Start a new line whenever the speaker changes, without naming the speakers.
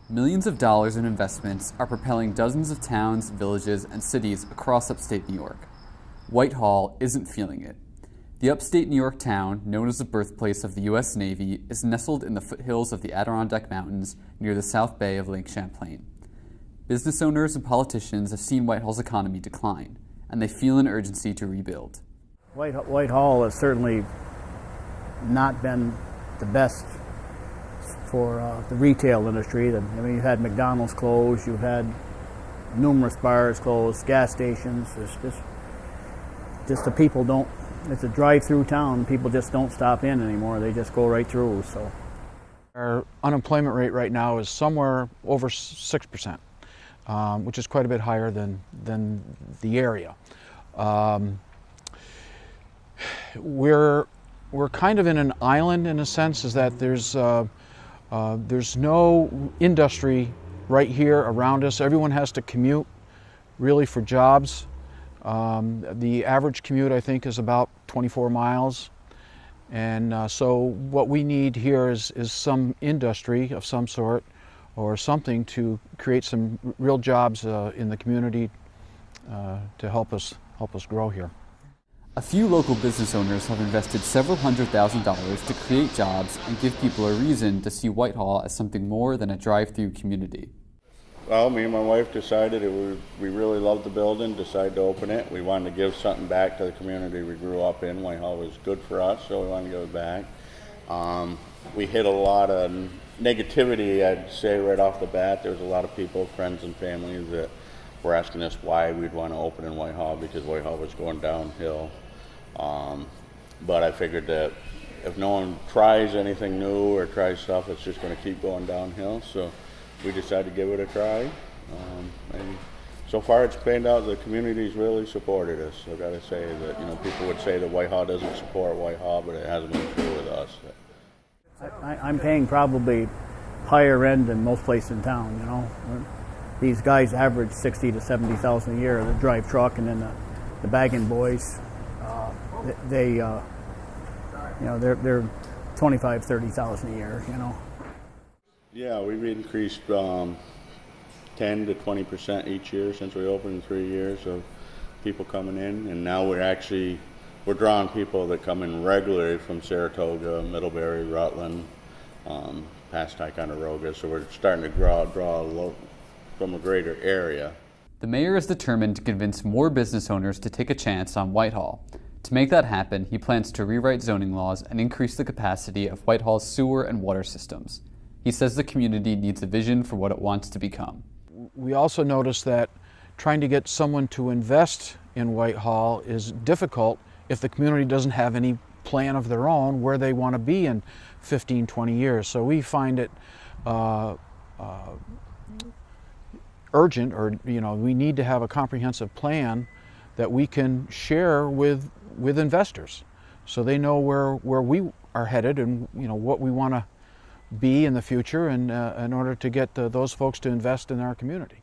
Millions of dollars in investments are propelling dozens of towns, villages, and cities across upstate New York. Whitehall isn't feeling it. The upstate New York town, known as the birthplace of the U.S. Navy, is nestled in the foothills of the Adirondack Mountains near the South Bay of Lake Champlain. Business owners and politicians have seen Whitehall's economy decline, and they feel an urgency to rebuild.
Whitehall has certainly not been the best for the retail industry. You've had McDonald's close, you've had numerous bars closed, gas stations. It's just the people don't. It's a drive-through town. People just don't stop in anymore. They just go right through. So
our unemployment rate right now is somewhere over 6%, which is quite a bit higher than the area. We're kind of in an island in a sense, is that there's no industry right here around us. Everyone has to commute really for jobs. The average commute, I think, is about 24 miles. And so what we need here is some industry of some sort or something to create some real jobs in the community to help us grow here.
A few local business owners have invested several $100,000s to create jobs and give people a reason to see Whitehall as something more than a drive-through community.
Well, me and my wife decided we really loved the building, decided to open it. We wanted to give something back to the community we grew up in. Whitehall was good for us, so we wanted to give it back. We hit a lot of negativity, I'd say, right off the bat. There was a lot of people, friends and families, that were asking us why we'd want to open in Whitehall, because Whitehall was going downhill. But I figured that if no one tries anything new or tries stuff, it's just going to keep going downhill. So we decided to give it a try. And so far it's panned out. The community's really supported us. I've got to say that, people would say that Whitehall doesn't support Whitehall, but it hasn't been true with us.
I'm paying probably higher end than most places in town, These guys average $60,000 to $70,000 a year. The drive truck, and then the bagging boys, they're $25,000, $30,000 a year.
Yeah, we've increased 10 to 20% each year since we opened in 3 years of people coming in, and now we're drawing people that come in regularly from Saratoga, Middlebury, Rutland, past Ticonderoga. So we're starting to draw from a greater area.
The mayor is determined to convince more business owners to take a chance on Whitehall. To make that happen, he plans to rewrite zoning laws and increase the capacity of Whitehall's sewer and water systems. He says the community needs a vision for what it wants to become.
We also noticed that trying to get someone to invest in Whitehall is difficult if the community doesn't have any plan of their own where they want to be in 15, 20 years. So we find it urgent, or we need to have a comprehensive plan that we can share with investors, so they know where we are headed and what we want to be in the future, and in order to get those folks to invest in our community.